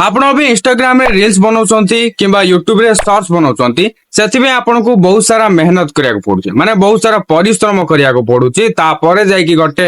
ଆପଣ ବି ଇନଷ୍ଟାଗ୍ରାମ ରେ ରିଲ୍ସ ବନାଉଛନ୍ତି କିମ୍ବା ୟୁଟ୍ୟୁବ ରେ ସର୍ଚ୍ଚ ବନାଉଛନ୍ତି ସେଥିପାଇଁ ଆପଣଙ୍କୁ ବହୁତ ସାରା ମେହନତ କରିବାକୁ ପଡୁଛି ମାନେ ବହୁତ ସାରା ପରିଶ୍ରମ କରିବାକୁ ପଡୁଛି ତାପରେ ଯାଇକି ଗୋଟେ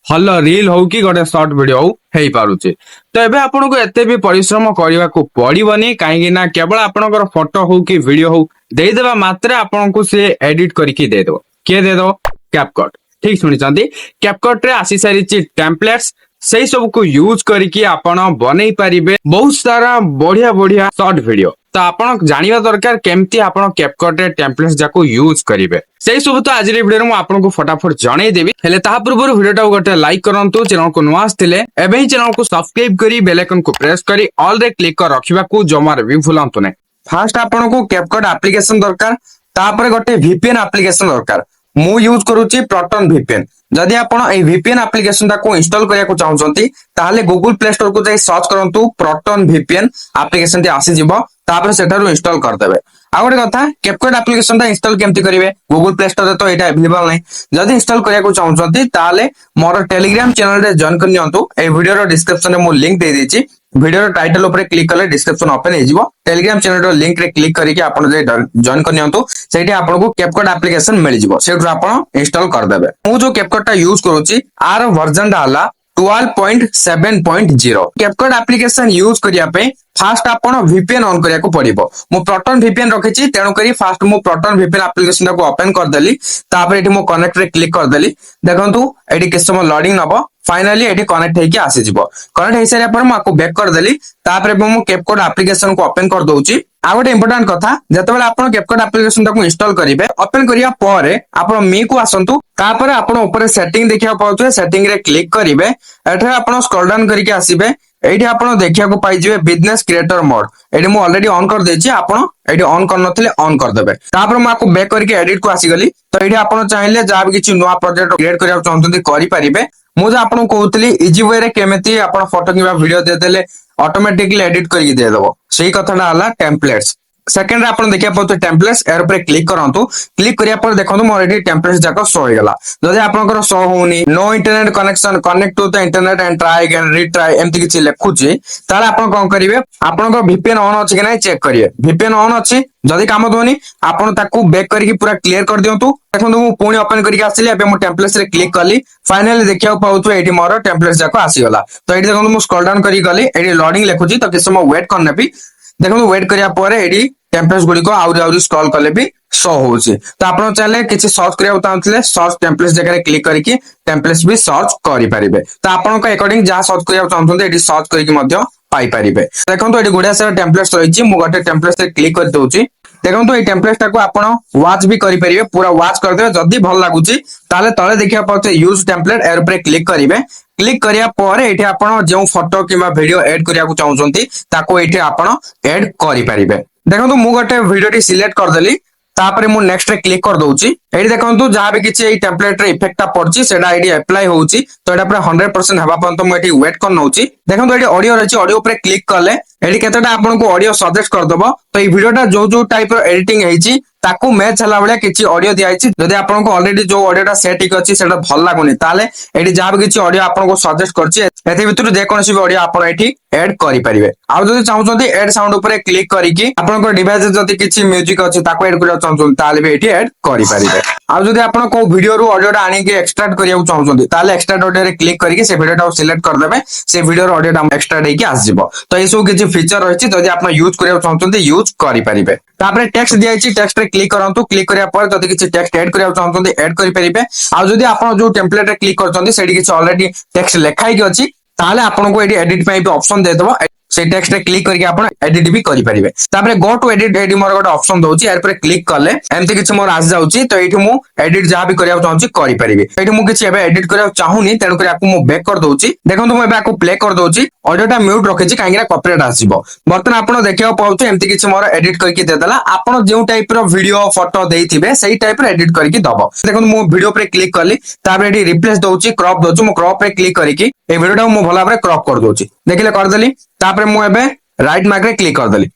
ଭଲ ରିଲ ହଉ କି ଗୋଟେ ସର୍ଟ ଭିଡିଓ ହଉ ହେଇପାରୁଛି। ତ ଏବେ ଆପଣଙ୍କୁ ଏତେ ବି ପରିଶ୍ରମ କରିବାକୁ ପଡିବନି କାହିଁକି ନା କେବଳ ଆପଣଙ୍କର ଫଟୋ ହଉ କି ଭିଡିଓ ହଉ ଦେଇଦେବା ମାତ୍ରେ ଆପଣଙ୍କୁ ସେ ଏଡିଟ କରିକି ଦେଇଦେବ। କିଏ ଦେଇଦେବ? କ୍ୟାପକଟ୍। ଠିକ ଶୁଣିଛନ୍ତି, କ୍ୟାପକଟ୍ ରେ ଆସି ସାରିଛି ଟେମ୍ପଲେଟ୍ସ। ସେଇ ସବୁକୁ ୟୁଜ କରିକି ଆପଣ ବନେଇ ପାରିବେ ବହୁତ ସାରା ବଢିଆ ବଢିଆ ସର୍ଟ ଭିଡିଓ। ତ ଆପଣ ଜାଣିବା ଦରକାର କେମିତି ଆପଣ କ୍ୟାପକଟ୍ ରେ ଟେମ୍ପଲେଟ୍ସ ଯାକୁ ୟୁଜ କରିବେ। ସେଇ ସବୁ ତ ଆଜିର ଭିଡିଓରେ ମୁଁ ଆପଣଙ୍କୁ ଫଟାଫଟ ଜଣେଇଦେବି। ହେଲେ ତାହା ପୂର୍ବରୁ ଭିଡିଓଟାକୁ ଗୋଟେ ଲାଇକ୍ କରନ୍ତୁ, ଚ୍ୟାନେଲକୁ ନୂଆ ଆସିଥିଲେ ଏବେ ହିଁ ଚ୍ୟାନେଲକୁ ସବସ୍କ୍ରାଇବ କରି ବେଲ ଆଇକନକୁ ପ୍ରେସ୍ କରି ଅଲ୍ ରେ କ୍ଲିକ୍ କରି ରଖିବାକୁ ଜମାରୁ ବି ଭୁଲନ୍ତୁ ନାହିଁ। ଫାର୍ଷ୍ଟ ଆପଣଙ୍କୁ କ୍ୟାପକଟ୍ ଆପ୍ଲିକେସନ ଦରକାର, ତାପରେ ଗୋଟେ ଭିପିଏନ୍ ଆପ୍ଲିକେସନ ଦରକାର। ମୁଁ ୟୁଜ କରୁଛି ପ୍ରୋଟନ ଭିପିଏନ୍। ଯଦି ଆପଣ এই ভিপিএন আপ্লিকেশনটাକୁ ইনস্টল କରିବାକୁ ଚାହୁଁଛନ୍ତି ତାହେଲେ ଗୁଗଲ ପ୍ଲେ ଷ୍ଟୋର କୁ ଯାଇ ସର୍ଚ୍ଚ କରନ୍ତୁ ପ୍ରୋଟନ ଭିପିଏନ୍ ଆପ୍ଲିକେସନଟି ଆସିଯିବ, ତାପରେ ସେଠାରୁ ଇନସ୍ଟଲ କରିଦେବେ। ଆଉ ଗୋଟେ କଥା, କ୍ୟାପକଟ୍ ଆପ୍ଲିକେସନଟା ଇନସ୍ଟଲ କେମିତି କରିବେ? ଗୁଗଲ ପ୍ଲେ ଷ୍ଟୋରରେ ତ ଏଇଟା ଆଭେଲେବଲ ନାହିଁ। ଯଦି ଇନସ୍ଟଲ କରିବାକୁ ଚାହୁଁଛନ୍ତି ତାହେଲେ ମୋର ଟେଲିଗ୍ରାମ ଚ୍ୟାନେଲରେ ଜଏନ୍ କରି ନିଅନ୍ତୁ। এই ଭିଡିଓର ଡିସ୍କ୍ରିପ୍ସନରେ ମୁଁ ଲିଙ୍କ ଦେଇଦେଇଛି। ଭିଡିଓର ଟାଇଟଲ ଉପରେ କ୍ଲିକ୍ କଲେ ଡିସ୍କ୍ରିପ୍ସନ ଓପନ ହେଇଯିବ। ଟେଲିଗ୍ରାମ ଚ୍ୟାନେଲର ଲିଙ୍କରେ କ୍ଲିକ୍ କରିକି ଆପଣ ଯାଇ ଜଏନ୍ କରି ନିଅନ୍ତୁ। ସେଇଠି ଆପଣଙ୍କୁ କ୍ୟାପକଟ୍ ଆପ୍ଲିକେସନ ମିଳିଯିବ, ସେଇଠୁ ଆପଣ ଇନସ୍ଟଲ କରିଦେବେ। ମୁଁ ଯୋଉ କ୍ୟାପକଟ୍ଟା ୟୁଜ କରୁଛି ଆର ଭର୍ଜନଟା ହେଲା 12.7.0। କ୍ୟାପକଟ୍ ଆପ୍ଲିକେସନ ୟୁଜ କରିବା ପାଇଁ ଫାର୍ଷ୍ଟ ଆପଣ ଭିପିଏନ୍ ଅନ୍ କରିବାକୁ ପଡିବ। ମୁଁ ପ୍ରୋଟନ ଭିପିଏନ୍ ରଖିଛି, ତେଣୁକରି ଫାର୍ଷ୍ଟ ମୁଁ ପ୍ରୋଟନ ଭିପିଏନ୍ ଆପ୍ଲିକେସନଟାକୁ ଓପନ କରିଦେଲି। ତାପରେ ଏଠି ମୁଁ କନେକ୍ଟରେ କ୍ଲିକ୍ କରିଦେଲି। ଦେଖନ୍ତୁ ଏଠି କିଛି ସମୟ ଲୋଡିଂ ନବ, फाइनाली एठी कनेक्ट ହେଇକି ଆସିଯିବ। कनेक्ट ହେଇ सारे पर ମୁଁ ଆକୁ बैक କରିଦେଲି। तापर ମୁଁ कैपकट एप्लीकेशन को ओपन कर दउची। आ गोटे इंपोर्टेंट कथा, जेतेबेले आपण कैपकट एप्लीकेशन टाको इंस्टॉल करिवे, ओपन करिया परे आपण मी को आसंतु। तापर आपण ऊपर सेटिंग देखिया पाउछे, सेटिंग रे क्लिक करिवे। एठे आपण स्क्रॉल डाउन करिके आसीबे। एठी आपण देखिया को पाइजिवे बिजनेस क्रिएटर मोड। एठी मु ऑलरेडी ऑन कर देछि, आपण एठी ऑन कर नथिले ऑन कर देबे। तापर मु आको बैक करके एडिट को आसी गली। तो एठी आपण चाहिले जा भी किछि नवा प्रोजेक्ट क्रिएट करिया चाहंतुंती करि परिबे। मुझे आपको कहूली इजी वे रे केमिति आपण फोटो किबा वीडियो देदेले ऑटोमेटिकली एडिट करके दे देबो। सेही कथाटा हला टेम्पलेट्स। सेकंड रे आपण देखिया पाउते टेम्पलेट्स, एर ऊपर क्लिक करंतु। क्लिक करिया पर देखंतु मोर एडी टेम्पलेट्स जाको शो होइगला। जदि आपनकर शो होउनी no internet connection, connect to the internet and try again retry एमति किछि लेखुची, ताले आपण कोन करिवे, आपनकर VPN ऑन अछि कि नै चेक करिवे। VPN ऑन अछि, जदि काम दोनी आपण ताकू बैक करके पूरा क्लियर कर दियंतु। देखंतु मु पुणी ओपन करके आसिली। एबे मु टेम्पलेट्स रे क्लिक कली। फाइनली देखिया पाउछु एठी मोर टेम्पलेट्स जाको आसीगला। तो एठी देखंतु मु स्क्रॉल डाउन करी गली, एठी लोडिंग लेखुची, तो किछ समय वेट कर नेबी। देखंतु वेट करिया परे एठी टेम्पलेट्स गुडी को आउरी स्क्रॉल कले भी शो होउची। तो आपण चाहे किछि सर्च करिया चाहूतले सर्च टेम्पलेट्स जगह रे क्लिक करके टेम्पलेट्स भी सर्च करि परिबे। तो आपनका अकॉर्डिंग जा सर्च करिया चाहूतले एठी सर्च करके मध्य पाई परिबे। देखंतु एठी गुडिया सारा टेम्पलेट्स रहिची, मु गोटे टेम्पलेट्स रे क्लिक कर दउची। देखंतु ए टेम्पलेट्स टाको आपण वॉच भी करि परिबे, पूरा वॉच कर देबे। जदी भल लागुची ताले तळे देखिया पाउछे यूज टेम्पलेट, एर ऊपर क्लिक करिवे। क्लिक करिया परे एठी आपण जो फोटो किबा वीडियो ऐड करिया को चाहउछंती ताको एठी आपण ऐड करि परिबे। देखंतु मु गोटे वीडियो टी सिलेक्ट कर देली। तापर मु नेक्स्ट रे क्लिक कर दउची। एठी देखंतु जहां भी किछि ए टेम्पलेट रे इफेक्टटा पड़ची सेटा एठी अप्लाई होउची। तो एटा पूरा 100% हेबा पर्यंत मु एठी वेट कर नउची। देखंतु एठी ऑडियो रहची, ऑडियो ऊपर क्लिक करले एठी केतेटा आपनको ऑडियो सजेस्ट कर दबो। तो ए वीडियोटा जो टाइप रो एडिटिंग हेची ताकू मैच हला बेले किछि ऑडियो दियाइछि। जदि आपनको ऑलरेडी जो ऑडियोटा सेट ठीक अछि सेटा भल लागुनी, ताले एठी जहां भी किछि ऑडियो आपनको सजेस्ट करछि एथि भितरु जे कोनसी भी ऑडियो आपण एठी ऐड करि परिबे। आ जदि चाहउछंती ऐड साउंड ऊपर क्लिक करिकि आपनको डिवाइस जदि किछि म्यूजिक अछि ताको ऐड करिया चाहउछंती ताले भी एठी ऐड करि परिबे। आ जदि आपण को वीडियो रु ऑडियोटा आनि के एक्सट्रैक्ट करिया चाहउछंती ताले एक्सट्रैक्ट ऑडियो रे क्लिक करिकि से वीडियोटा सिलेक्ट कर देबे। से वीडियो रो ऑडियोटा एक्सट्रैक्ट हेकि आसीबो। तो ए सब किछि फीचर रहिछि, जदि आपण यूज करिया चाहउछंती यूज करि परिबे। तापर टेक्स्ट दियाइछि, टेक्स्ट रे क्लिक करंतु। क्लिक करिया पर जदि किछि टेक्स्ट ऐड करिया चाहउछंती ऐड करि परिबे। आ जदि आपण जो टेम्पलेट रे क्लिक करछंती सेठी किछि ऑलरेडी टेक्स्ट लेखाइ कि अछि ताले आपनको एडी एडिट पे भी ऑप्शन दे देबो। से टेक्स्ट रे क्लिक करके आपण एडिट भी करि परिबे। तापर गो टू एडिट एडी मोर गोटे ऑप्शन दोछि, एर पर क्लिक करले एमति किछि मोर आस जाउछि। तो एठी मु एडिट जा भी करिया चाहूछि करि परिबे। एठी मु किछि एबे एडिट करिया चाहूनी, तेनु करी आकु मु बैक कर दोछि। देखंतु मु एबे आकु प्ले कर दोछि। ऑडियोटा म्यूट रखिछि काहेकि कॉपीराइट आसीबो। बर्तन आपण देखियो पाउछु एमति किछि मोर एडिट करके दे देला। आपण जेउ टाइप रो वीडियो फोटो देइथिबे सेही टाइप रो एडिट करके दबो। देखंतु मु वीडियो पे क्लिक करली, तापर एठी रिप्लेस दोछि, क्रॉप दोछि। मु क्रॉप पे क्लिक करिकि ए वीडियोटा मु भला भाबरे क्रॉप कर दोछि। देखिले कर देली। तापर मु एबे राइट मार्क रे क्लिक कर देली।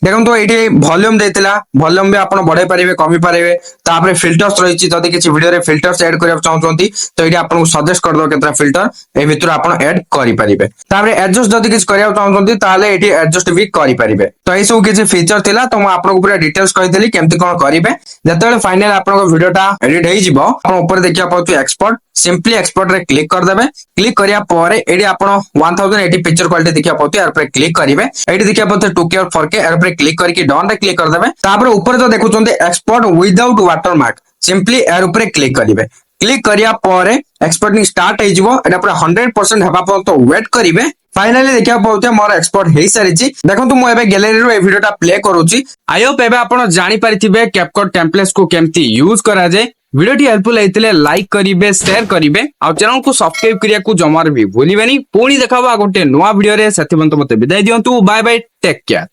देखो ये वॉल्यूम देता वॉल्यूम भी आप बढ़ाई पारे कमी पारे तापर फिल्टर्स रही जदि किसी वीडियो रे फिल्टर्स ऐड करने चाहते तो ये आपको सजेस्ट करदो केतना फिल्टर ए भितर आप ऐड करेंगे तापर एडजस्ट जदि किसी करने चाहते ताले ये एडजस्ट भी करेंगे तो ये सब किसी फीचर थिला तो मैं आपको पूरा डिटेल्स कही केमती कौन करेंगे जिते फाइनल आप वीडियोटा एडिट हो देखा पाते एक्सपोर्ट सिंपली एक्सपोर्ट रे क्लिक करदे क्लिक करिया पर एडी आपण 1080 पिक्चर क्वालिटी देखिया पाते यार पर क्लिक करिवे एडी देखिया पाते 2K और 4K यार पर क्लिक करके डन रे क्लिक करदे तापर ऊपर जो देखुचंते एक्सपोर्ट विदाउट वाटरमार्क सिंपली यार ऊपर क्लिक करिवे क्लिक करिया पर एक्सपोर्टिंग स्टार्ट हो जिवो एटा पूरा 100% हेबा पर तो वेट करिवे फाइनली देखिया पाते मोर एक्सपोर्ट हेई सारिची देखंतु मो एबे गैलरी रो ए वीडियोटा प्ले करूची आई होप एबे आपण जानि पारिथिबे कैपकट टेम्पलेट्स को केमती यूज करा जाय वीडियो हेल्पफुल होते लाइक करेंगे शेयर करेंगे और चैनल को सब्सक्राइब करने को जमार भी भूलिबेनी पुणी देखा गोटे नुआ वीडियो रे से मते विदाय दियंतु बाय बाय टेक केयर।